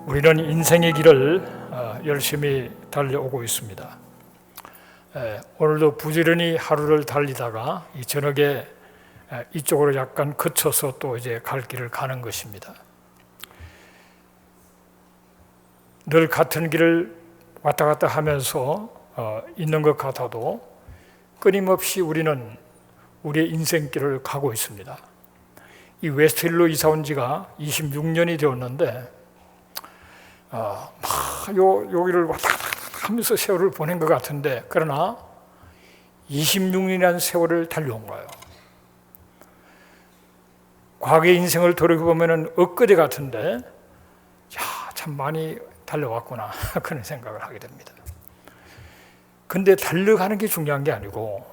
우리는 인생의 길을 열심히 달려오고 있습니다. 오늘도 부지런히 하루를 달리다가 이 저녁에 이쪽으로 약간 그쳐서 또 이제 갈 길을 가는 것입니다. 늘 같은 길을 왔다 갔다 하면서 있는 것 같아도 끊임없이 우리는 우리의 인생길을 가고 있습니다. 이 웨스트힐로 이사 온 지가 26년이 되었는데 여기를 왔다 갔다 하면서 세월을 보낸 것 같은데, 그러나 26년이라는 세월을 달려온 거예요. 과거의 인생을 돌이켜보면 엊그제 같은데 참 많이 달려왔구나 그런 생각을 하게 됩니다. 근데 달려가는 게 중요한 게 아니고,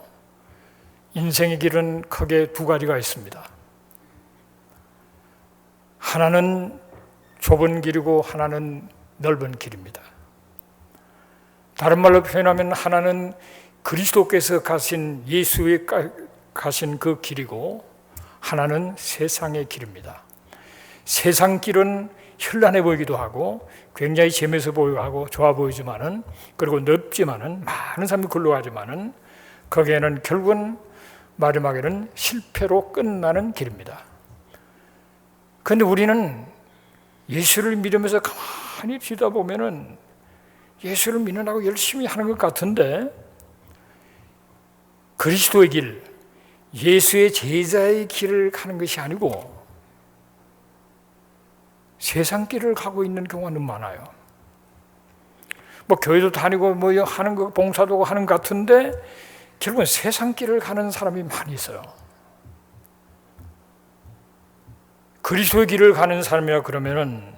인생의 길은 크게 두 가지가 있습니다. 하나는 좁은 길이고 하나는 넓은 길입니다. 다른 말로 표현하면 하나는 그리스도께서 가신, 예수의 가신 그 길이고, 하나는 세상의 길입니다. 세상 길은 현란해 보이기도 하고 굉장히 재미있어 보이고 하고 좋아 보이지만은, 그리고 넓지만은 많은 사람이 글로 가지만은 거기에는 결국은 마지막에는 실패로 끝나는 길입니다. 그런데 우리는 예수를 믿으면서 가만히 뒤다 보면은 예수를 믿는다고 열심히 하는 것 같은데, 그리스도의 길, 예수의 제자의 길을 가는 것이 아니고 세상 길을 가고 있는 경우가 너무 많아요. 교회도 다니고 하는 거, 봉사도 하는 것 같은데 결국은 세상 길을 가는 사람이 많이 있어요. 그리스도의 길을 가는 사람이라 그러면은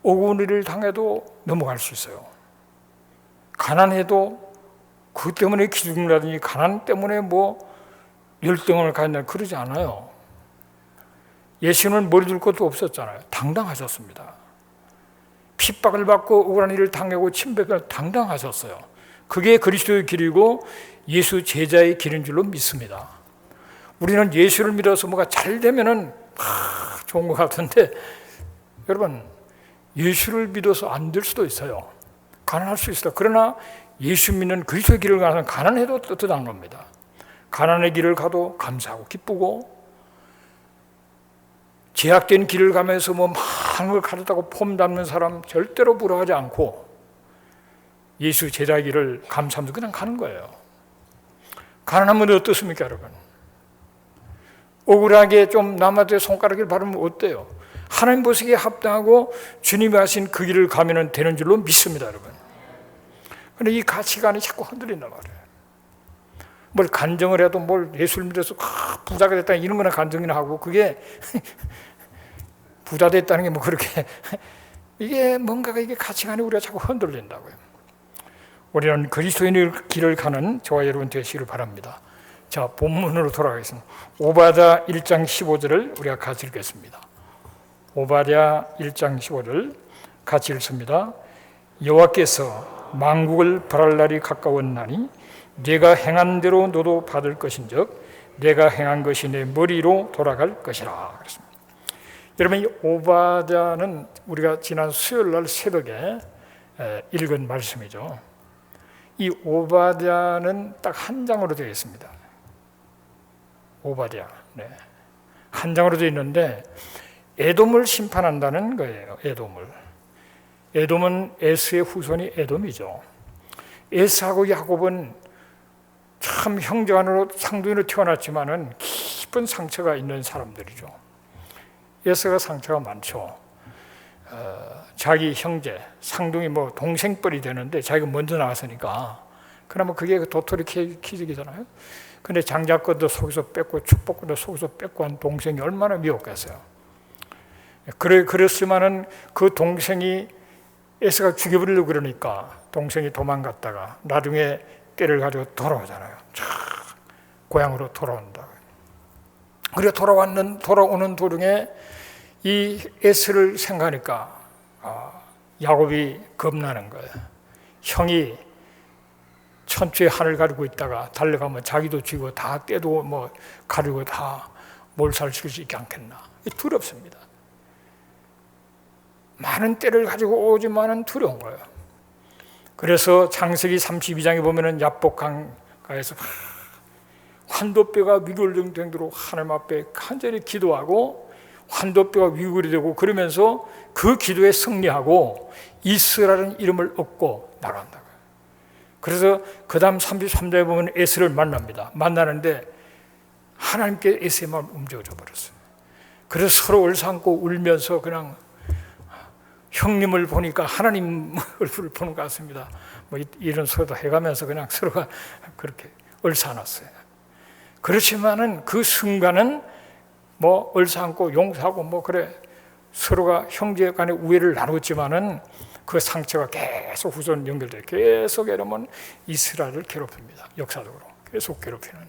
오고니를 당해도 넘어갈 수 있어요. 가난해도 그 때문에 기둥이라든지 가난 때문에 열등을 갖는다 그러지 않아요. 예수는 머리 둘 것도 없었잖아요. 당당하셨습니다. 핍박을 받고 억울한 일을 당하고 침뱉을 당당하셨어요. 그게 그리스도의 길이고 예수 제자의 길인 줄로 믿습니다. 우리는 예수를 믿어서 뭐가 잘 되면은 좋은 것 같은데, 여러분, 예수를 믿어서 안 될 수도 있어요. 가난할 수 있어요. 그러나 예수 믿는 그리스도의 길을 가는 가난해도 떳떳한 겁니다. 가난의 길을 가도 감사하고 기쁘고, 제약된 길을 가면서 많은 걸 가졌다고 폼 담는 사람 절대로 부러워하지 않고 예수 제자의 길을 감사하면서 그냥 가는 거예요. 가난하면 어떻습니까, 여러분? 억울하게 좀 남한테 손가락을 바르면 어때요? 하나님 보시기에 합당하고 주님이 하신 그 길을 가면 되는 줄로 믿습니다, 여러분. 그런데 이 가치관이 자꾸 흔들린단 말이에요. 뭘 간증을 해도 예수를 믿어서 부자가 됐다 이런 거나 간증이나 하고, 그게 부자 됐다는 게 그렇게 이게 뭔가가 이게 가치관이 우리가 자꾸 흔들린다고요. 우리는 그리스도인의 길을 가는 저와 여러분 되시기를 바랍니다. 자, 본문으로 돌아가겠습니다. 오바댜 1장 15절을 우리가 같이 읽겠습니다. 오바댜 1장 15절 같이 읽습니다. 여호와께서 만국을 벌할 날이 가까웠나니 내가 행한 대로 너도 받을 것인즉 내가 행한 것이 내 머리로 돌아갈 것이라. 그렇습니다. 여러분, 이 오바댜는 우리가 지난 수요일 날 새벽에 읽은 말씀이죠. 이 오바댜는 딱 한 장으로 되어 있습니다. 오바댜, 한 장으로 되어 있는데 에돔을 심판한다는 거예요. 에돔은 에스의 후손이 에돔이죠. 에스하고 야곱은 참 형제간으로 상두인으로 태어났지만은 깊은 상처가 있는 사람들이죠. 에스가 상처가 많죠. 자기 형제, 상둥이 동생뻘이 되는데 자기가 먼저 나왔으니까, 그나마 그게 도토리 키즈기잖아요. 근데 장자권도 속에서 뺏고 축복권도 속에서 뺏고 한 동생이 얼마나 미웠겠어요. 그랬으면은 그 동생이 에스가 죽여버리려고 그러니까 동생이 도망갔다가 나중에 때를 가지고 돌아오잖아요. 고향으로 돌아온다. 그래 돌아오는 도중에 이 에스를 생각하니까 야곱이 겁나는 거예요. 형이 천추의 하늘 가리고 있다가 달려가면 자기도 쥐고 다 떼도 가리고 다 몰살시킬 수 있지 않겠나. 두렵습니다. 많은 떼를 가지고 오지만은 두려운 거예요. 그래서 창세기 32장에 보면은 야복 강가에서 환도뼈가 위골되도록 하나님 앞에 간절히 기도하고 환도뼈가 위골이 되고 그러면서 그 기도에 승리하고 이스라엘은 이름을 얻고 나간다. 그래서 그 다음 33장에 보면 에스를 만납니다. 만나는데 하나님께 에스의 마음을 움직여줘 버렸어요. 그래서 서로 얼싸안고 울면서 그냥 형님을 보니까 하나님 얼굴을 보는 것 같습니다. 뭐 이런 소리도 해가면서 그냥 서로가 그렇게 얼싸안았어요. 그렇지만은 그 순간은 뭐 얼싸안고 용서하고 뭐 그래 서로가 형제 간의 우애를 나눴지만은 그 상처가 계속 후손 연결돼 계속 이러면 이스라엘을 괴롭힙니다. 역사적으로 계속 괴롭히는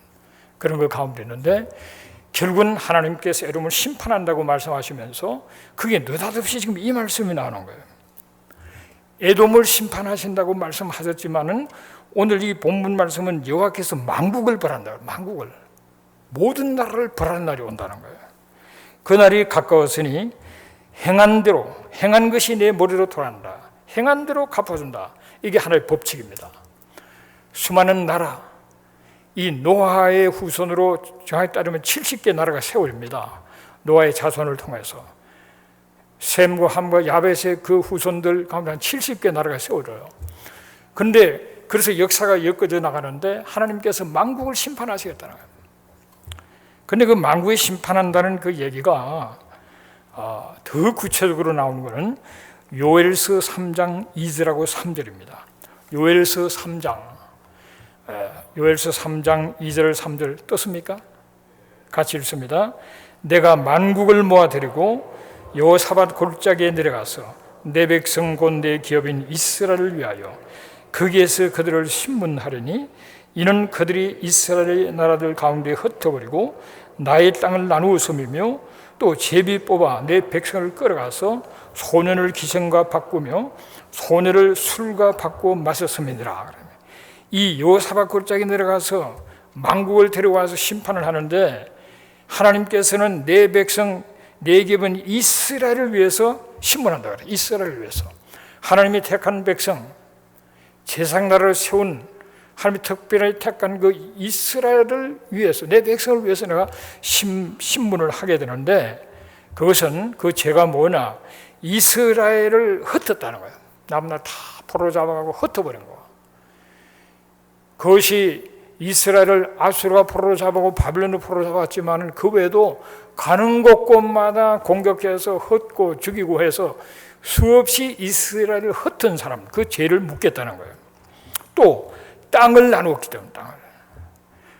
그런 거 가운데 있는데 결국은 하나님께서 에돔을 심판한다고 말씀하시면서 그게 느닷없이 지금 이 말씀이 나오는 거예요. 에돔을 심판하신다고 말씀하셨지만은 오늘 이 본문 말씀은 여호와께서 만국을 벌한다. 만국을 모든 나라를 벌하는 날이 온다는 거예요. 그 날이 가까웠으니 행한 대로 행한 것이 내 머리로 돌아간다. 행한 대로 갚아준다. 이게 하나의 법칙입니다. 수많은 나라 이 노아의 후손으로 정확히 따르면 70개 나라가 세워집니다. 노아의 자손을 통해서 셈과 함과 야벳의 그 후손들 가운데 한 70개 나라가 세워져요. 그런데 그래서 역사가 엮어져 나가는데 하나님께서 만국을 심판하시겠다는 거예요. 그런데 그 만국을 심판한다는 그 얘기가 더 구체적으로 나오는 것은 요엘서 3장 2절하고 3절입니다. 요엘서 3장 2절 3절 떴습니까? 같이 읽습니다. 내가 만국을 모아들이고 여호사밧 골짜기에 내려가서 내 백성 곧 내 기업인 이스라엘을 위하여 거기에서 그들을 심문하려니 이는 그들이 이스라엘의 나라들 가운데 흩어버리고 나의 땅을 나누어 섬이며 또 제비 뽑아 내 백성을 끌어가서 소년을 기생과 바꾸며 소녀를 술과 바꾸어 마셨음이니라. 이 여호사밧 골짜기 내려가서 만국을 데려와서 심판을 하는데 하나님께서는 내 백성 내 기업은 이스라엘을 위해서 심문한다 그래요. 이스라엘을 위해서 하나님이 택한 백성 제사장나라를 세운 하나님이 특별히 택한 그 이스라엘을 위해서 내 백성을 위해서 내가 심문을 하게 되는데 그것은 그 죄가 뭐냐 이스라엘을 흩었다는 거예요. 남날 다 포로 잡아가고 흩어버린 거. 그것이 이스라엘을 아수르가 포로로 잡아고 바빌론으로 포로로 잡았지만 그 외에도 가는 곳곳마다 공격해서 흩고 죽이고 해서 수없이 이스라엘을 흩은 사람 그 죄를 묻겠다는 거예요. 또 땅을 나누었기 때문에 땅을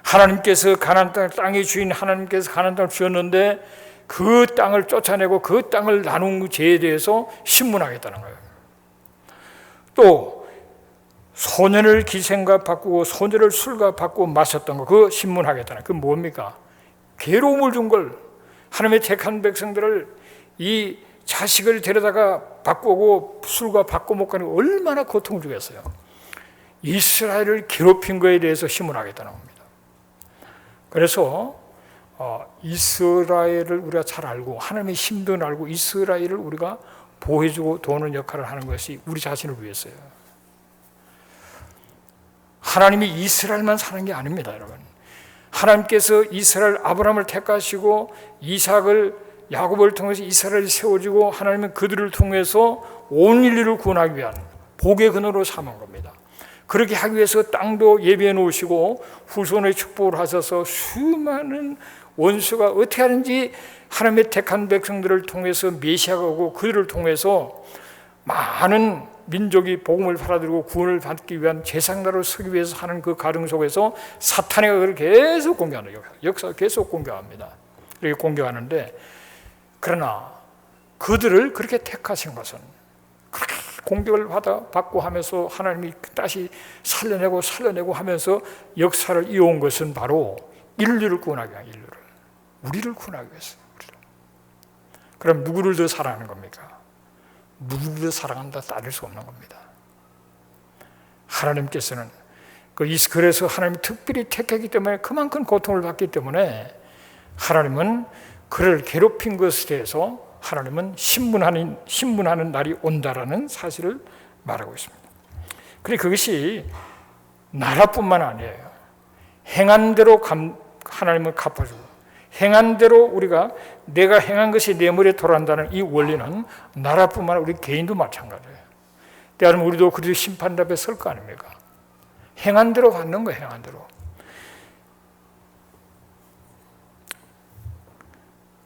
하나님께서 가나안 땅의 주인 하나님께서 가나안 땅을 주었는데 그 땅을 쫓아내고 그 땅을 나눈 죄에 대해서 심문하겠다는 거예요. 또 소년을 기생과 바꾸고 소녀를 술과 바꾸고 마셨던 거 그거 심문하겠다는 그 뭡니까? 괴로움을 준 걸 하나님의 택한 백성들을 이 자식을 데려다가 바꾸고 술과 바꿔 먹고 얼마나 고통을 주겠어요. 이스라엘을 괴롭힌 거에 대해서 심문하겠다는 겁니다. 그래서 이스라엘을 우리가 잘 알고 하나님의 힘도 알고 이스라엘을 우리가 보호해주고 도우는 역할을 하는 것이 우리 자신을 위해서예요. 하나님이 이스라엘만 사는 게 아닙니다, 여러분. 하나님께서 이스라엘 아브라함을 택하시고 이삭을 야곱을 통해서 이스라엘이 세워지고 하나님은 그들을 통해서 온 인류를 구원하기 위한 복의 근원으로 삼은 겁니다. 그렇게 하기 위해서 땅도 예비해 놓으시고 후손의 축복을 하셔서 수많은 원수가 어떻게 하는지 하나님의 택한 백성들을 통해서 메시아가 오고 그들을 통해서 많은 민족이 복음을 받아들이고 구원을 받기 위한 제사장나라를 서기 위해서 하는 그 과정 속에서 사탄이 그걸 계속 공격하는 역사가 계속 공격합니다. 이렇게 공격하는데 그러나 그들을 그렇게 택하신 것은 그렇게 공격을 받고 하면서 하나님이 다시 살려내고 하면서 역사를 이어온 것은 바로 인류를 구원하기 위한 인류를 우리를 구원하기 위해서. 그럼 누구를 더 사랑하는 겁니까? 누구를 더 사랑한다 따질 수 없는 겁니다. 하나님께서는 그래서 하나님이 특별히 택했기 때문에 그만큼 고통을 받기 때문에 하나님은 그를 괴롭힌 것에 대해서 하나님은 신문하는 날이 온다라는 사실을 말하고 있습니다. 그리고 그것이 나라뿐만 아니에요. 행한 대로 하나님은 갚아주고, 행한 대로 우리가 내가 행한 것이 내 머리에 돌아간다는 이 원리는 나라뿐만 아니라 우리 개인도 마찬가지예요. 때하면 우리도 그리스도 심판 앞에 설 거 아닙니까? 행한 대로 받는 거예요. 행한 대로.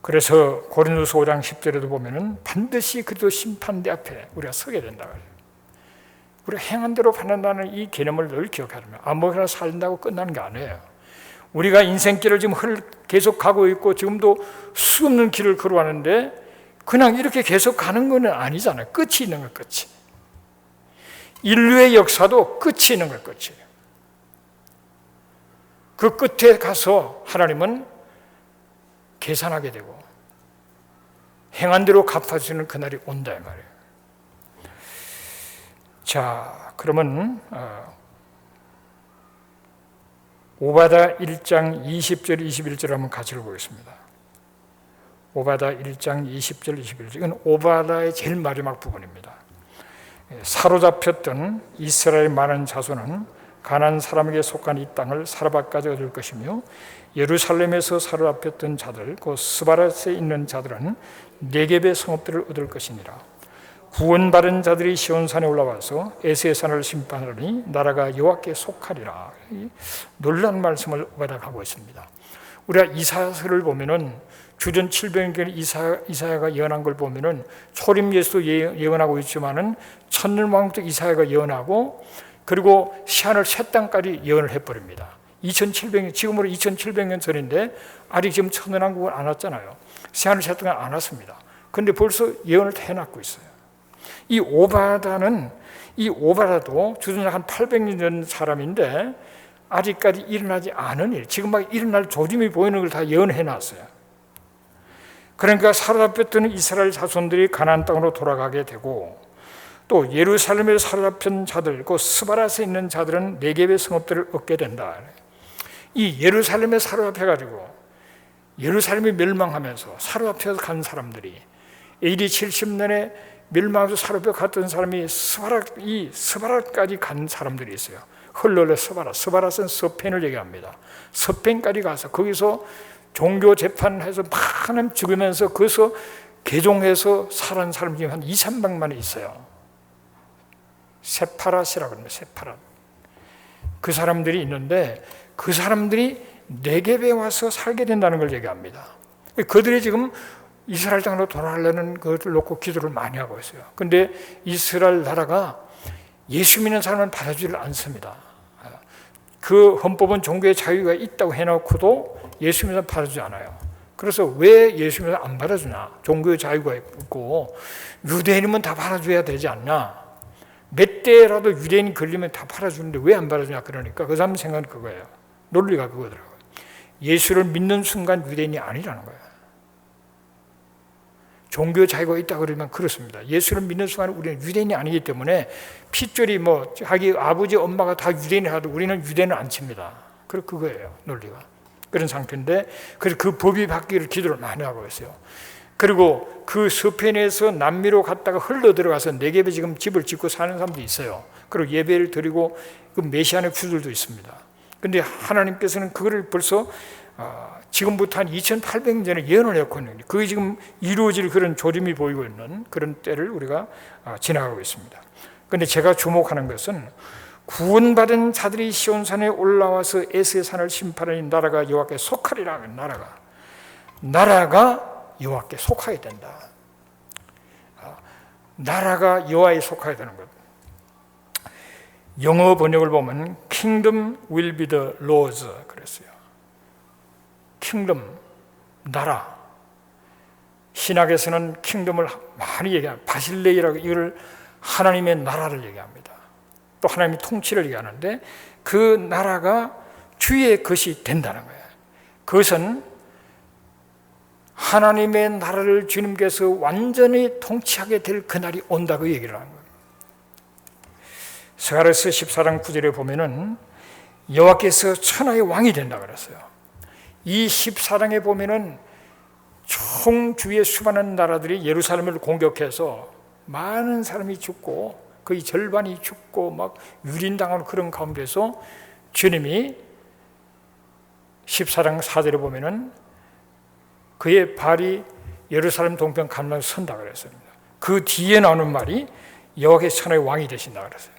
그래서 고린도서 5장 10절에도 보면은 반드시 그리스도 심판대 앞에 우리가 서게 된다. 우리가 행한 대로 받는다는 이 개념을 늘 기억해야 됩니다. 아무거나 살린다고 끝나는 게 아니에요. 우리가 인생길을 지금 계속 가고 있고 지금도 수없는 길을 걸어왔는데 그냥 이렇게 계속 가는 건 아니잖아요. 끝이 있는 건 끝이. 인류의 역사도 끝이 있는 건 끝이에요. 그 끝에 가서 하나님은 계산하게 되고 행한 대로 갚아주는 그날이 온다 이 말이에요. 자, 그러면 오바다 1장 20절 21절 한번 같이 읽어보겠습니다. 오바다 1장 20절 21절, 이건 오바다의 제일 마지막 부분입니다. 사로잡혔던 이스라엘 많은 자손은 가나안 사람에게 속한 이 땅을 사르밧까지 얻을 것이며 예루살렘에서 사로잡혔던 자들 곧 스바랏에 있는 자들은 네겝의 성읍들을 얻을 것이니라. 구원받은 자들이 시온산에 올라와서 에스의 산을 심판하니 나라가 여호와께 속하리라. 놀라운 말씀을 오바다가 하고 있습니다. 우리가 이사야서를 보면은 주전 700년 이사야가 예언한 걸 보면은 초림 예수도 예언하고 있지만은 천년왕국 이사야가 예언하고 그리고 시하늘 새 땅까지 예언을 해버립니다. 2700년, 지금으로 2700년 전인데 아직 지금 천년왕국은 안 왔잖아요. 시하늘 새 땅은 안 왔습니다. 그런데 벌써 예언을 다 해놨고 있어요. 이 오바다도 주전 한 800년 전 사람인데 아직까지 일어나지 않은 일, 지금 막 일어날 조짐이 보이는 걸 다 예언해놨어요. 그러니까 사로잡혔던 이스라엘 자손들이 가나안 땅으로 돌아가게 되고 또 예루살렘에 사로잡힌 자들, 그 스바랏에 있는 자들은 네겝의 성읍들을 얻게 된다. 이 예루살렘에 사로잡혀가지고 예루살렘이 멸망하면서 사로잡혀서 간 사람들이 AD 70년에 멸망해서 사로잡혀 갔던 사람이 스바랏까지 간 사람들이 있어요. 흘러내 스바랏은 서펜을 얘기합니다. 서펜까지 가서 거기서 종교 재판해서 많은 죽으면서 거기서 개종해서 살은 사람 중에 한 2,300만이 있어요. 세파랏이라고 합니다. 세파랏. 그 사람들이 있는데 그 사람들이 네겝에 와서 살게 된다는 걸 얘기합니다. 그들이 지금 이스라엘 땅으로 돌아가려는 것을 놓고 기도를 많이 하고 있어요. 그런데 이스라엘 나라가 예수 믿는 사람은 받아주질 않습니다. 그 헌법은 종교의 자유가 있다고 해놓고도 예수 믿는 사람 받아주지 않아요. 그래서 왜 예수 믿는 사람 안 받아주냐? 종교의 자유가 있고 유대인이면 다 받아줘야 되지 않나? 몇 대라도 유대인 걸리면 다 받아주는데 왜 안 받아주냐? 그러니까 그 사람 생각은 그거예요. 논리가 그거더라고요. 예수를 믿는 순간 유대인이 아니라는 거예요. 종교 자유가 있다 그러면 그렇습니다. 예수를 믿는 순간 우리는 유대인이 아니기 때문에 핏줄이 자기 아버지 엄마가 다 유대인이라도 우리는 유대인을 안 칩니다. 그거예요. 논리가. 그런 상태인데 그래서 그 법이 바뀌기를 기도를 많이 하고 있어요. 그리고 그 서편에서 남미로 갔다가 흘러 들어가서 네겝에 지금 집을 짓고 사는 사람도 있어요. 그리고 예배를 드리고 그 메시아의 구들도 있습니다. 그런데 하나님께서는 그거를 벌써 지금부터 한 2800년 전에 예언을 했거든요. 그게 지금 이루어질 그런 조짐이 보이고 있는 그런 때를 우리가 지나가고 있습니다. 그런데 제가 주목하는 것은 구원받은 자들이 시온산에 올라와서 에스의 산을 심판하니 나라가 여호와께 속하리라. 나라가 여호와께 속하게 된다. 나라가 여호와에 속하게 되는 것. 영어 번역을 보면 Kingdom will be the Lord's 그랬어요. 킹덤, 나라. 신학에서는 킹덤을 많이 얘기합니다. 바실레이라고 이걸 하나님의 나라를 얘기합니다. 또 하나님의 통치를 얘기하는데 그 나라가 주의 것이 된다는 거예요. 그것은 하나님의 나라를 주님께서 완전히 통치하게 될 그날이 온다고 얘기를 하는 거예요. 스가랴서 14장 9절에 보면은 여호와께서 천하의 왕이 된다 그랬어요. 이 14장에 보면은 총 주위의 수많은 나라들이 예루살렘을 공격해서 많은 사람이 죽고 거의 절반이 죽고 막 유린당하는 그런 가운데서 주님이 14장 4절에 보면은 그의 발이 예루살렘 동편 강변에 선다 그랬습니다. 그 뒤에 나오는 말이 여호와의 천하의 왕이 되신다 그랬어요.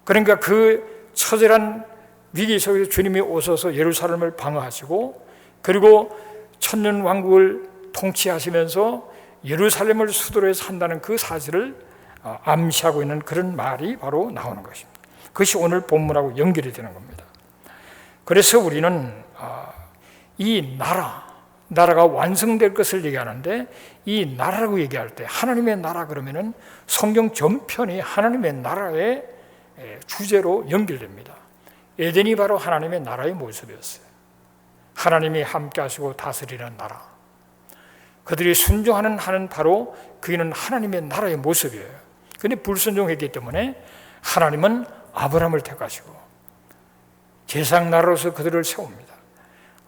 그러니까 그 처절한 위기 속에서 주님이 오셔서 예루살렘을 방어하시고 그리고 천년 왕국을 통치하시면서 예루살렘을 수도로 해서 한다는 그 사실을 암시하고 있는 그런 말이 바로 나오는 것입니다. 그것이 오늘 본문하고 연결이 되는 겁니다. 그래서 우리는 이 나라가 완성될 것을 얘기하는데 이 나라라고 얘기할 때 하나님의 나라 그러면은 성경 전편이 하나님의 나라의 주제로 연결됩니다. 에덴이 바로 하나님의 나라의 모습이었어요. 하나님이 함께 하시고 다스리는 나라. 그들이 순종하는 하는 바로 그는 하나님의 나라의 모습이에요. 그런데 불순종했기 때문에 하나님은 아브라함을 택하시고 제사장 나라로서 그들을 세웁니다.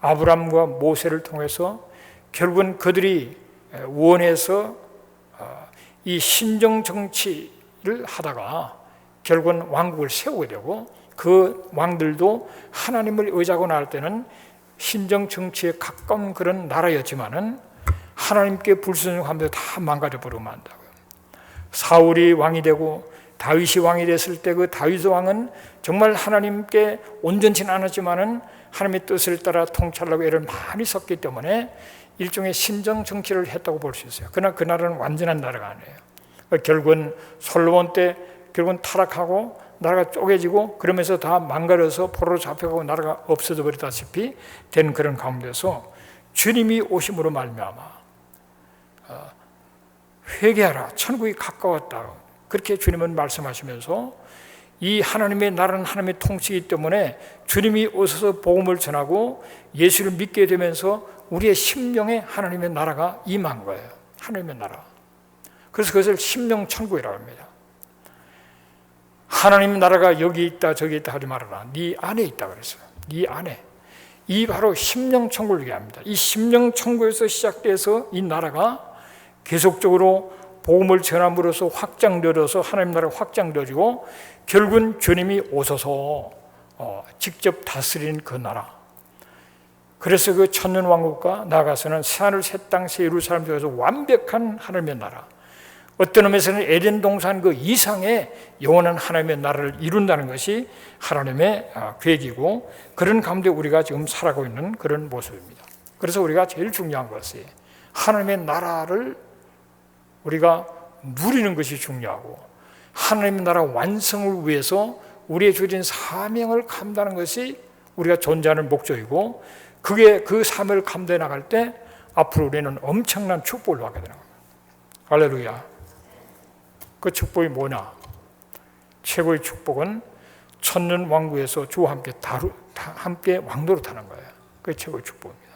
아브라함과 모세를 통해서 결국은 그들이 원해서 이 신정 정치를 하다가 결국은 왕국을 세우게 되고 그 왕들도 하나님을 의지하고 나올 때는 신정 정치에 가까운 그런 나라였지만은 하나님께 불순종하면서 다 망가져 버리면 한다고요. 사울이 왕이 되고 다윗이 왕이 됐을 때 그 다윗 왕은 정말 하나님께 온전치는 않았지만은 하나님의 뜻을 따라 통찰하고 애를 많이 썼기 때문에 일종의 신정 정치를 했다고 볼 수 있어요. 그러나 그 나라는 완전한 나라가 아니에요. 결국은 솔로몬 때 결국은 타락하고 나라가 쪼개지고 그러면서 다 망가져서 포로로 잡혀가고 나라가 없어져 버리다시피 된 그런 가운데서 주님이 오심으로 말미암아 회개하라 천국이 가까웠다 그렇게 주님은 말씀하시면서 이 하나님의 나라는 하나님의 통치이기 때문에 주님이 오셔서 복음을 전하고 예수를 믿게 되면서 우리의 심령에 하나님의 나라가 임한 거예요. 하나님의 나라. 그래서 그것을 심령천국이라고 합니다. 하나님 나라가 여기 있다 저기 있다 하지 말아라. 네 안에 있다 그랬어요. 네 안에. 이 바로 심령천국을 얘기합니다. 이 심령천국에서 시작돼서 이 나라가 계속적으로 복음을 전함으로써 확장되어서 하나님 나라가 확장되어지고 결국은 주님이 오셔서 직접 다스리는 그 나라. 그래서 그 천년 왕국과 나아가서는 새하늘 새 땅 새 예루살렘 속에서 완벽한 하나님의 나라. 어떤 의미에서는 에덴 동산 그 이상의 영원한 하나님의 나라를 이룬다는 것이 하나님의 계획이고 그런 가운데 우리가 지금 살아가고 있는 그런 모습입니다. 그래서 우리가 제일 중요한 것이 하나님의 나라를 우리가 누리는 것이 중요하고 하나님의 나라 완성을 위해서 우리의 주어진 사명을 감당하는 것이 우리가 존재하는 목적이고 그게 그 사명을 감당해 나갈 때 앞으로 우리는 엄청난 축복을 받게 되는 겁니다. 할렐루야. 그 축복이 뭐냐? 최고의 축복은 천년 왕국에서 주와 함께 왕도로 타는 거예요. 그게 최고의 축복입니다.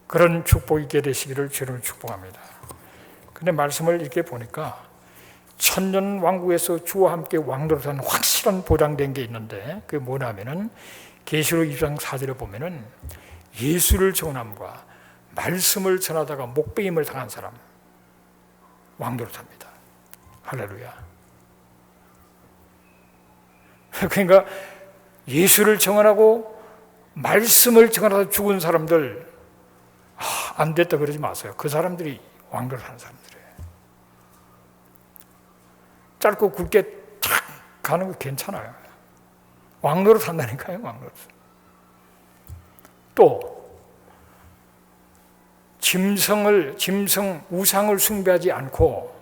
그런 축복이 있게 되시기를 주님을 축복합니다. 근데 말씀을 이렇게 보니까 천년 왕국에서 주와 함께 왕도로 타는 확실한 보장된 게 있는데 그게 뭐냐면은 계시록 2장 4절에 보면은 예수를 전함과 말씀을 전하다가 목베임을 당한 사람 왕도로 탑니다. 할렐루야. 그러니까 예수를 증언하고 말씀을 증언하다 죽은 사람들 안 됐다 그러지 마세요. 그 사람들이 왕도로 타는 사람들이에요. 짧고 굵게 탁 가는 거 괜찮아요. 왕도로 탄다니까요. 왕도로. 또 우상을 숭배하지 않고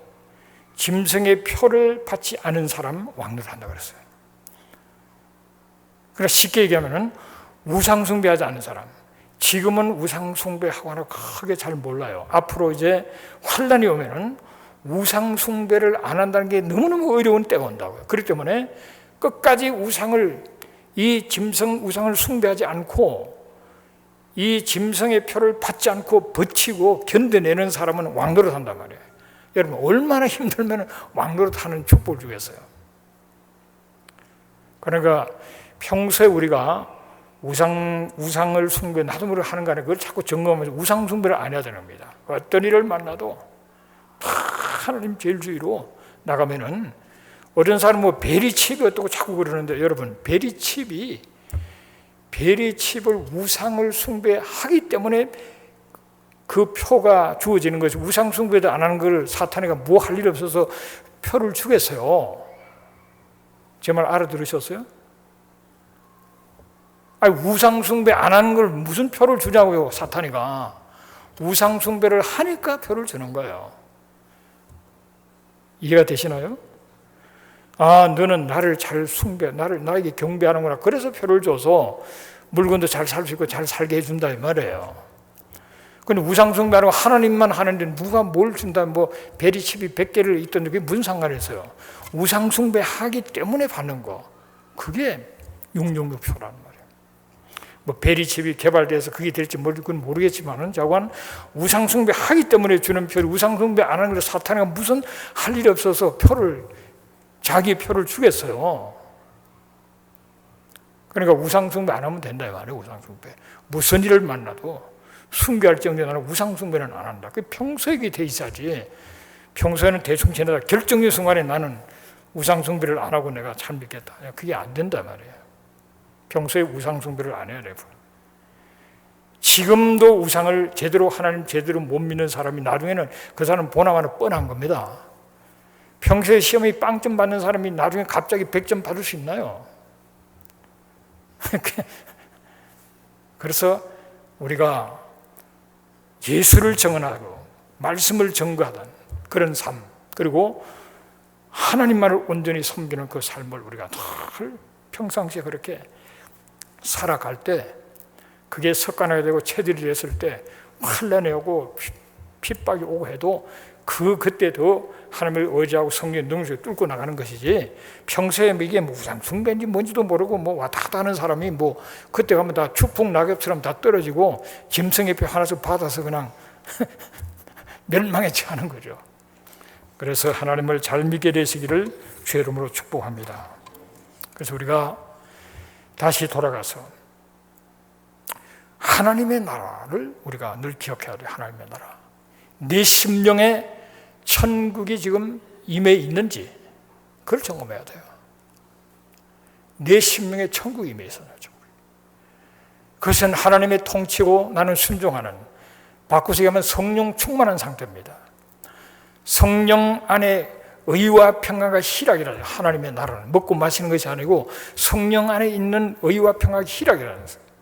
짐승의 표를 받지 않은 사람 왕도로 한다고 그랬어요. 그러니까 쉽게 얘기하면 우상 숭배하지 않는 사람. 지금은 우상 숭배하거나 크게 잘 몰라요. 앞으로 이제 환란이 오면은 우상 숭배를 안 한다는 게 너무너무 어려운 때가 온다고요. 그렇기 때문에 끝까지 이 짐승 우상을 숭배하지 않고 이 짐승의 표를 받지 않고 버티고 견뎌내는 사람은 왕도로 산단 말이에요. 여러분 얼마나 힘들면 왕도로 타는 축복을 주겠어요. 그러니까 평소에 우리가 우상을 숭배, 나도 모르게 하는 거 아니라 그걸 자꾸 점검하면서 우상 숭배를 안 해야 되는 겁니다. 어떤 일을 만나도 다 하나님 제일주의로 나가면은, 어떤 사람은 뭐 베리칩이 어떻고 자꾸 그러는데, 여러분, 베리칩을 우상을 숭배하기 때문에 그 표가 주어지는 것이, 우상 숭배도 안 하는 걸 사탄이가 뭐 할 일 없어서 표를 주겠어요. 제 말 알아들으셨어요? 아니, 우상 숭배 안 하는 걸 무슨 표를 주냐고요, 사탄이가. 우상 숭배를 하니까 표를 주는 거예요. 이해가 되시나요? 아, 너는 나를 잘 나에게 경배하는구나. 그래서 표를 줘서 물건도 잘 살 수 있고 잘 살게 해준다, 이 말이에요. 근데 우상 숭배하고 하나님만 하는데 누가 뭘 준다, 뭐 베리칩이 100개를 있던데 그게 무슨 상관이 있어요? 우상 숭배하기 때문에 받는 거, 그게 육룡표라는 말이에요. 뭐 베리칩이 개발돼서 그게 될지 모르겠지만은, 자관 우상 숭배하기 때문에 주는 표를, 우상 숭배 안 하는 걸 사탄이가 무슨 할 일이 없어서 자기 표를 주겠어요. 그러니까 우상 숭배 안 하면 된다 이 말이에요. 우상 숭배, 무슨 일을 만나도 숭배할 정도에 나는 우상 숭배는 안 한다. 그 평소에 돼 있어야지. 평소에는 대충 지내다 결정적인 순간에 나는 우상 숭배를 안 하고 내가 잘 믿겠다, 그게 안 된다 말이에요. 평소에 우상 숭배를 안 해야 돼요. 지금도 우상을 하나님 제대로 못 믿는 사람이 나중에는 그 사람은 보나마나 뻔한 겁니다. 평소에 시험에 빵점 받는 사람이 나중에 갑자기 100점 받을 수 있나요? 그래서 우리가 예수를 정언하고 말씀을 전거하던 그런 삶, 그리고 하나님만을 온전히 섬기는 그 삶을 우리가 늘 평상시에 그렇게 살아갈 때, 그게 습관하게 되고 체질이 됐을 때 환난이 오고 핍박이 오고 해도 그때도 하나님을 의지하고 성령의 능력을 뚫고 나가는 것이지, 평소에 이게 우상 숭배인지 뭔지도 모르고 뭐 왔다 갔다 하는 사람이 뭐 그때 가면 다 추풍 낙엽처럼 다 떨어지고 짐승의 표 하나씩 받아서 그냥 멸망에 처하는 거죠. 그래서 하나님을 잘 믿게 되시기를 주의 이름으로 축복합니다. 그래서 우리가 다시 돌아가서 하나님의 나라를 우리가 늘 기억해야 돼요. 하나님의 나라, 내 심령에 천국이 지금 임해 있는지 그걸 점검해야 돼요. 내 심령에 천국이 임해 있어요. 그것은 하나님의 통치고 나는 순종하는, 바꾸서 얘기하면 성령 충만한 상태입니다. 성령 안에 의와 평강과 희락이라는, 하나님의 나라는 먹고 마시는 것이 아니고 성령 안에 있는 의와 평강과 희락이라는 것입니다.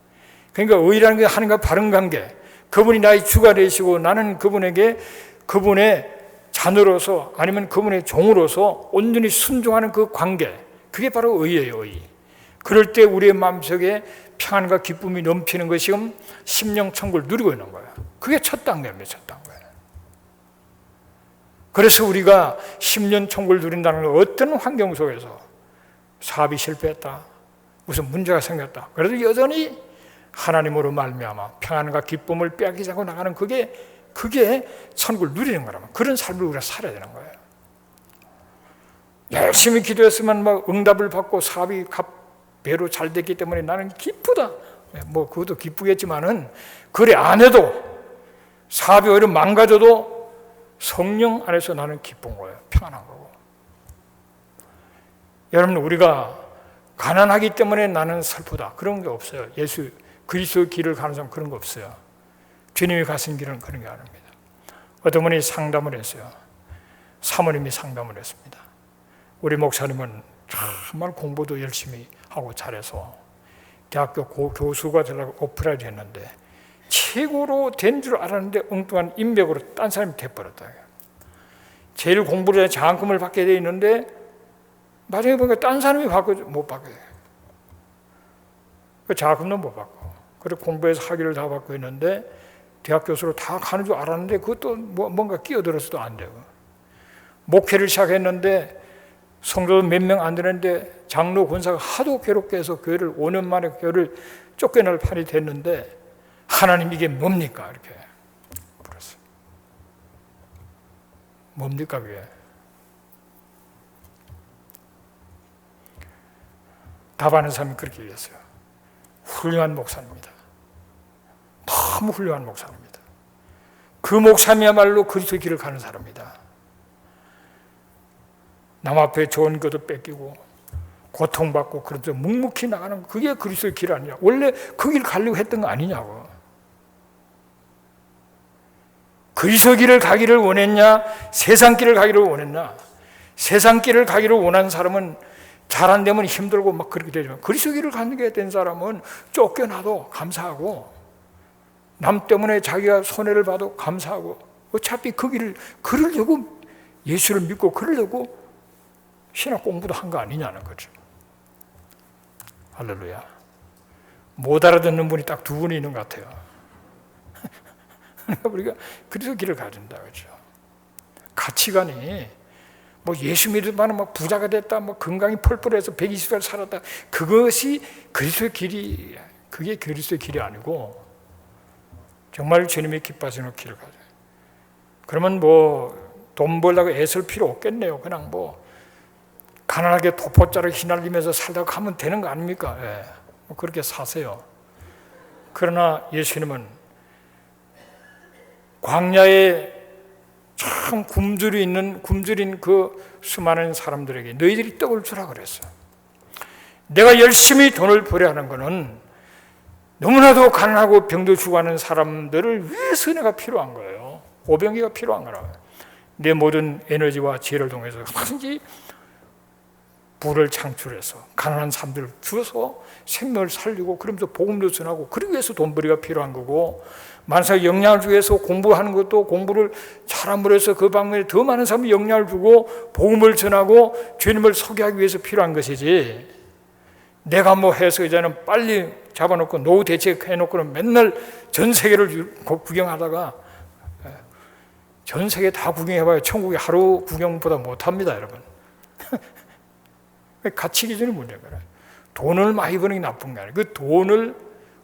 그러니까 의라는 게 하나님과 바른 관계, 그분이 나의 주가 되시고 나는 그분에게, 그분의 자녀로서 아니면 그분의 종으로서 온전히 순종하는 그 관계, 그게 바로 의예요. 의. 그럴 때 우리의 마음속에 평안과 기쁨이 넘치는 것이 지금 심령 천국을 누리고 있는 거예요. 그게 첫 단계입니다. 첫 단계. 그래서 우리가 10년 천국을 누린다는 건 어떤 환경 속에서 사업이 실패했다, 무슨 문제가 생겼다, 그래도 여전히 하나님으로 말미암아 평안과 기쁨을 빼앗기지 않고 나가는, 그게 천국을 누리는 거라면, 그런 삶을 우리가 살아야 되는 거예요. 열심히 기도했으면 막 응답을 받고 사업이 배로 잘 됐기 때문에 나는 기쁘다, 뭐 그것도 기쁘겠지만은, 그래 안 해도 사업이 오히려 망가져도 성령 안에서 나는 기쁜 거예요. 평안한 거고. 여러분, 우리가 가난하기 때문에 나는 슬프다, 그런 게 없어요. 예수 그리스도의 길을 가는 사람 그런 거 없어요. 주님이 가신 길은 그런 게 아닙니다. 어떤 분이 상담을 했어요. 사모님이 상담을 했습니다. 우리 목사님은 정말 공부도 열심히 하고 잘해서 대학교 교수가 되려고 어플라이드 했는데 최고로 된 줄 알았는데 엉뚱한 인맥으로 딴 사람이 돼버렸다. 제일 공부를 해야 장학금을 받게 돼 있는데 나중에 보니까 딴 사람이 못 받게 돼요. 그 장학금도 못 받고, 그리고 공부해서 학위를 다 받고 있는데 대학 교수로 다 가는 줄 알았는데 그것도 뭔가 끼어들어서도 안 되고, 목회를 시작했는데 성도도 몇 명 안 되는데 장로 권사가 하도 괴롭게 해서 교회를 5년 만에 교회를 쫓겨날 판이 됐는데, 하나님 이게 뭡니까? 이렇게 물었어요. 뭡니까 그게? 답하는 사람이 그렇게 얘기했어요. 훌륭한 목사입니다. 너무 훌륭한 목사입니다. 그 목사님이야말로 그리스도의 길을 가는 사람입니다. 남 앞에 좋은 것도 뺏기고 고통받고 그러면서 묵묵히 나가는 그게 그리스도의 길 아니냐. 원래 그 길 가려고 했던 거 아니냐고. 그리스도 길을 가기를 원했냐? 세상 길을 가기를 원했냐? 세상 길을 가기를 원하는 사람은 잘 안 되면 힘들고 막 그렇게 되지만 그리스도 길을 가게 된 사람은 쫓겨나도 감사하고 남 때문에 자기가 손해를 봐도 감사하고 어차피 그 길을 그러려고 예수를 믿고 그러려고 신학 공부도 한 거 아니냐는 거죠. 할렐루야. 못 알아듣는 분이 딱 두 분이 있는 것 같아요. 우리가 그래서 길을 가진다 그죠. 가치관이 뭐 예수 믿으면 뭐 부자가 됐다, 뭐 건강이 펄펄해서 120살 살았다. 그것이 그리스도의 길이 그게 그리스도의 길이 아니고 정말 주님이 기뻐하시는 길을 가죠. 그러면 뭐 돈 벌려고 애쓸 필요 없겠네요. 그냥 뭐 가난하게 도포자를 휘날리면서 살다가 가면 되는 거 아닙니까? 예. 뭐 그렇게 사세요. 그러나 예수님은 광야에 참 굶주린 그 수많은 사람들에게 너희들이 떡을 주라 그랬어요. 내가 열심히 돈을 벌여 하는 것은 너무나도 가난하고 병도 죽어가는 사람들을 위해서 내가 필요한 거예요. 오병이가 필요한 거라고요. 내 모든 에너지와 지혜를 통해서 하든지 부를 창출해서 가난한 사람들을 주어서 생명을 살리고 그러면서 복음도 전하고 그러기 위해서 돈벌이가 필요한 거고 만사 영향을 주기 위해서 공부하는 것도 공부를 잘함으로 해서 그 방면에 더 많은 사람이 영향을 주고 복음을 전하고 주님을 소개하기 위해서 필요한 것이지 내가 뭐 해서 이제는 빨리 잡아놓고 노후 대책해놓고는 맨날 전 세계를 구경하다가 전 세계 다 구경해봐야 천국이 하루 구경보다 못합니다 여러분. 가치 기준이 문제인 거예요. 돈을 많이 버는 게 나쁜 게 아니에요. 그 돈을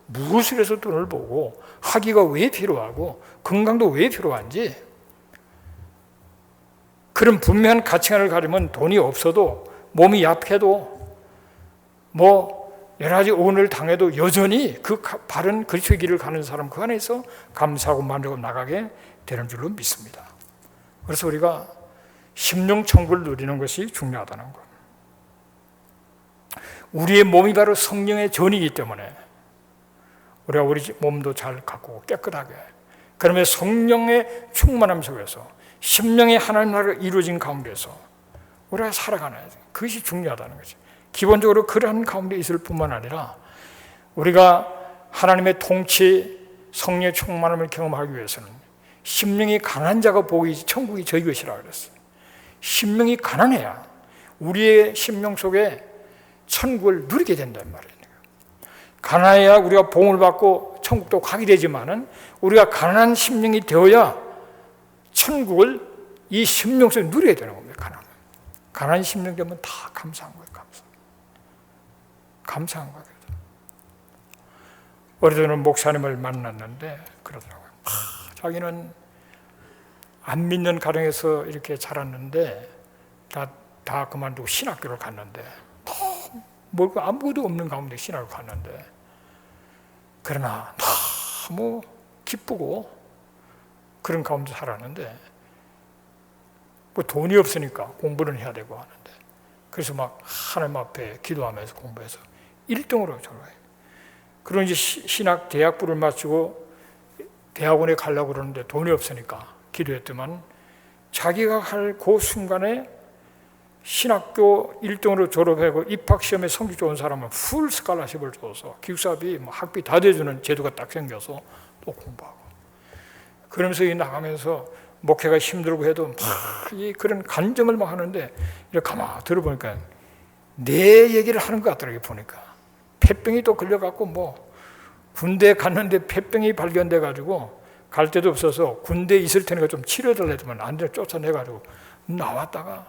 무엇을 해서 돈을 보고 학위가 왜 필요하고 건강도 왜 필요한지 그런 분명한 가치관을 가지면 돈이 없어도 몸이 약해도 뭐 여러 가지 오온을 당해도 여전히 그 바른 그리스도의 길을 가는 사람 그 안에서 감사하고 만족하고 나가게 되는 줄로 믿습니다. 그래서 우리가 심령 천국을 누리는 것이 중요하다는 것. 우리의 몸이 바로 성령의 전이기 때문에 우리가 우리 몸도 잘 가꾸고 깨끗하게 그러면 성령의 충만함 속에서 심령의 하나님 나라가 이루어진 가운데서 우리가 살아가는 그것이 중요하다는 거죠. 기본적으로 그러한 가운데 있을 뿐만 아니라 우리가 하나님의 통치 성령의 충만함을 경험하기 위해서는 심령이 가난한 자가 복이 천국이 저희 것이라 그랬어요. 심령이 가난해야 우리의 심령 속에 천국을 누리게 된단 말이에요. 가난해야 우리가 복을 받고 천국도 가게 되지만은 우리가 가난한 심령이 되어야 천국을 이 심령 속에 누려야 되는 겁니다. 가난한 심령 되면 다 감사한 거예요. 감사한 거예요. 어제는 목사님을 만났는데 그러더라고요. 자기는 안 믿는 가정에서 이렇게 자랐는데 다 그만두고 신학교를 갔는데 뭐 아무것도 없는 가운데 신학을 갔는데 그러나 너무 기쁘고 그런 가운데 살았는데 뭐 돈이 없으니까 공부는 해야 되고 하는데 그래서 막 하나님 앞에 기도하면서 공부해서 1등으로 졸업해요. 그런 이제 신학 대학부를 마치고 대학원에 가려고 그러는데 돈이 없으니까 기도했더만 자기가 할 그 순간에 신학교 1등으로 졸업하고 입학시험에 성적 좋은 사람은 풀 스칼라십을 줘서 기숙사비, 학비 다 대주는 제도가 딱 생겨서 또 공부하고 그러면서 나가면서 목회가 힘들고 해도 막 그런 간증을 막 하는데 이렇게 가만히 들어보니까 내 얘기를 하는 것 같더라고요. 보니까 폐병이 또 걸려갖고 뭐 군대 갔는데 폐병이 발견돼가지고 갈 데도 없어서 군대에 있을 테니까 좀 치료해달라더만 안 돼 쫓아내가지고 나왔다가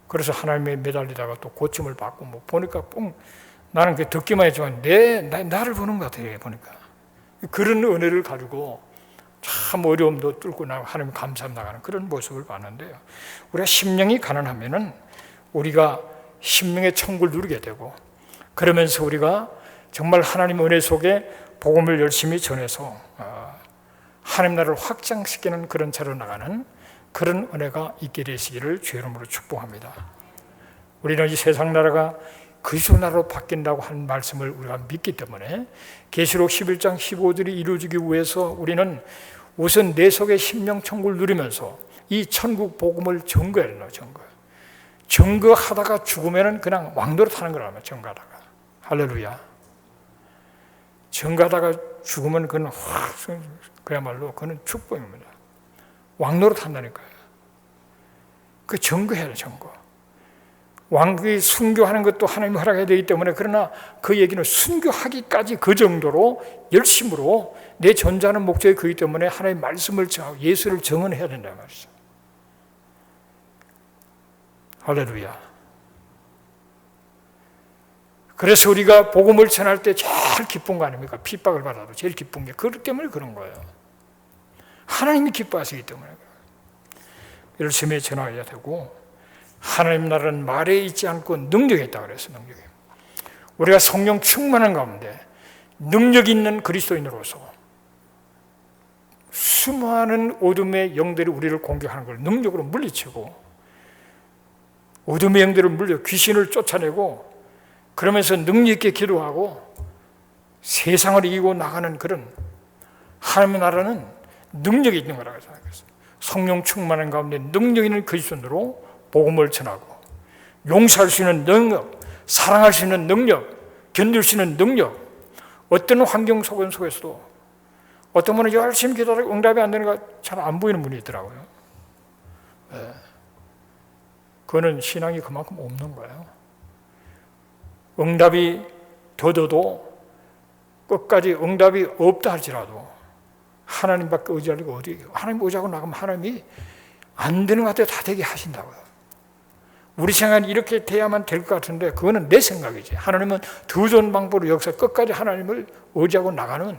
그래서 하나님에 매달리다가 또 고침을 받고 뭐 보니까 나는 그 듣기만 했지만 나를 보는 것 같아요. 보니까 그런 은혜를 가지고 참 어려움도 뚫고 나가고 하나님 감사함 나가는 그런 모습을 봤는데요. 우리가 심령이 가난하면은 우리가 심령의 천국을 누리게 되고 그러면서 우리가 정말 하나님 은혜 속에 복음을 열심히 전해서 하나님 나라를 확장시키는 그런 차로 나가는 그런 은혜가 있게 되시기를 주의 이름으로 축복합니다. 우리는 이 세상 나라가 그리스도 나라로 바뀐다고 하는 말씀을 우리가 믿기 때문에 계시록 11장 15절이 이루어지기 위해서 우리는 우선 내 속에 심령 천국을 누리면서 이 천국 복음을 증거해야 돼요. 증거하다가 죽으면 그냥 왕노릇 하는 거라며. 증거하다가. 할렐루야. 증거하다가 죽으면 그건 그야말로 그는 축복입니다. 왕노릇 한다니까요. 그 증거해야 돼요. 증거. 왕이 순교하는 것도 하나님이 허락해야 되기 때문에, 그러나 그 얘기는 순교하기까지 그 정도로 열심으로 내 존재하는 목적이 그렇기 때문에 하나님의 말씀을 정하고 예수를 증언해야 된다는 말이죠. 할렐루야. 그래서 우리가 복음을 전할 때 제일 기쁜 거 아닙니까? 핍박을 받아도 제일 기쁜 게 그렇기 때문에 그런 거예요. 하나님이 기뻐하시기 때문에 열심히 전화해야 되고, 하나님 나라는 말에 있지 않고 능력에 있다고 그랬어요. 능력에. 우리가 성령 충만한 가운데 능력 있는 그리스도인으로서 수많은 어둠의 영들이 우리를 공격하는 걸 능력으로 물리치고, 어둠의 영들을 물려 귀신을 쫓아내고, 그러면서 능력 있게 기도하고 세상을 이기고 나가는 그런 하나님의 나라는 능력이 있는 거라고 생각했어요. 성령 충만한 가운데 능력 있는 그리스도인으로 복음을 전하고, 용서할 수 있는 능력, 사랑할 수 있는 능력, 견딜 수 있는 능력. 어떤 환경 속에서도 어떤 분은 열심히 기도하고 응답이 안 되는 거 잘 안 보이는 분이 있더라고요. 그거는 신앙이 그만큼 없는 거예요. 응답이 더뎌도 끝까지 응답이 없다 할지라도 하나님밖에 의지할 리가 어디 있어요. 하나님 의지하고 나가면 하나님이 안 되는 것 같아도 다 되게 하신다고요. 우리 생각은 이렇게 돼야만 될 것 같은데 그거는 내 생각이지. 하나님은 두 좋은 방법으로 역사 끝까지 하나님을 의지하고 나가는,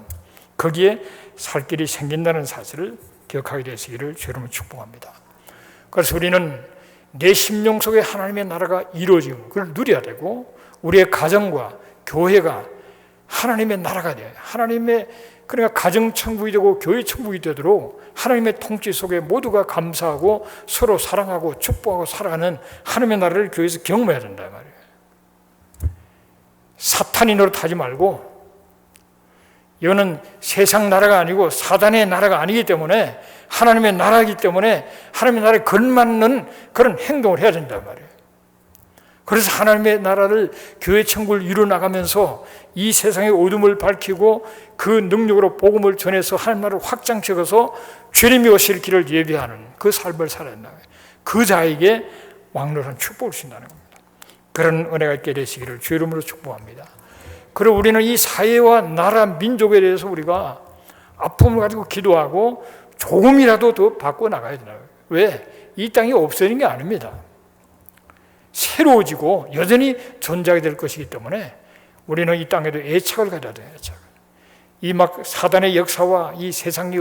거기에 살 길이 생긴다는 사실을 기억하게 되시기를 주님을 축복합니다. 그래서 우리는 내 심령 속에 하나님의 나라가 이루어지고 그걸 누려야 되고, 우리의 가정과 교회가 하나님의 나라가 돼요. 하나님의, 그러니까 가정 천국이 되고 교회 천국이 되도록 하나님의 통치 속에 모두가 감사하고 서로 사랑하고 축복하고 살아가는 하나님의 나라를 교회에서 경험해야 된다 말이에요. 사탄이 노릇하지 말고, 이거는 세상 나라가 아니고 사단의 나라가 아니기 때문에 하나님의 나라이기 때문에 하나님의 나라에 걸맞는 그런 행동을 해야 된단 말이에요. 그래서 하나님의 나라를, 교회 천국을 이루어나가면서 이 세상의 어둠을 밝히고 그 능력으로 복음을 전해서 하나님 나라를 확장시켜서 주님이 오실 길을 예비하는 그 삶을 살아야 한다. 그 자에게 왕노란 축복을 주신다는 겁니다. 그런 은혜가 있게 되시기를 주의 이름으로 축복합니다. 그리고 우리는 이 사회와 나라, 민족에 대해서 우리가 아픔을 가지고 기도하고 조금이라도 더 바꿔나가야 되나요? 왜? 이 땅이 없어지는 게 아닙니다. 새로워지고 여전히 존재하게 될 것이기 때문에 우리는 이 땅에도 애착을 가져야 돼요. 애착. 이 막 사단의 역사와 이 세상이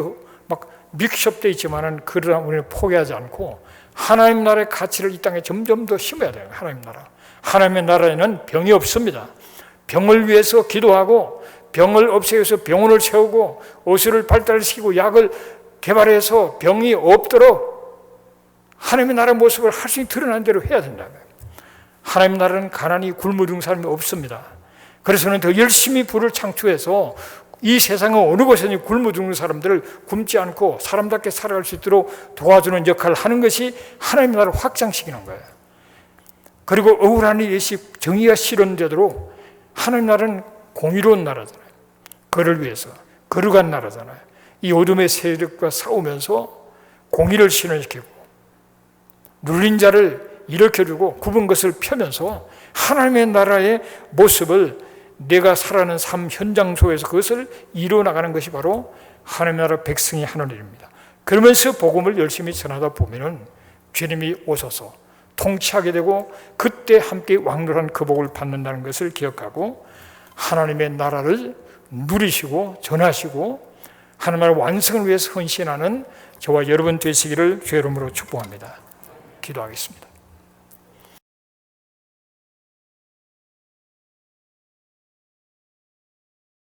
막 믹스업되어 있지만은 그러나 우리는 포기하지 않고 하나님 나라의 가치를 이 땅에 점점 더 심어야 돼요. 하나님 나라. 하나님의 나라에는 병이 없습니다. 병을 위해서 기도하고 병을 없애기 위해서 병원을 세우고 의술을 발달시키고 약을 개발해서 병이 없도록 하나님의 나라의 모습을 할 수 있는 드러난 대로 해야 된다고요. 하나님 나라는 가난이 굶어 죽는 사람이 없습니다. 그래서는 더 열심히 불을 창출해서 이 세상의 어느 곳에는 굶어 죽는 사람들을 굶지 않고 사람답게 살아갈 수 있도록 도와주는 역할을 하는 것이 하나님 나라를 확장시키는 거예요. 그리고 억울한 일이 정의가 실현되도록 하나님 나라는 공의로운 나라잖아요. 그를 위해서 거룩한 나라잖아요. 이 어둠의 세력과 싸우면서 공의를 실현시키고 눌린 자를 일으켜주고 굽은 것을 펴면서 하나님의 나라의 모습을 내가 살아가는 삶 현장 속에서 그것을 이루어나가는 것이 바로 하나님의 나라 백성이 하는 일입니다. 그러면서 복음을 열심히 전하다 보면은 주님이 오셔서 통치하게 되고 그때 함께 왕노란 그 복을 받는다는 것을 기억하고 하나님의 나라를 누리시고 전하시고 하나님의 나라 완성을 위해서 헌신하는 저와 여러분 되시기를 주의 이름으로 축복합니다. 기도하겠습니다.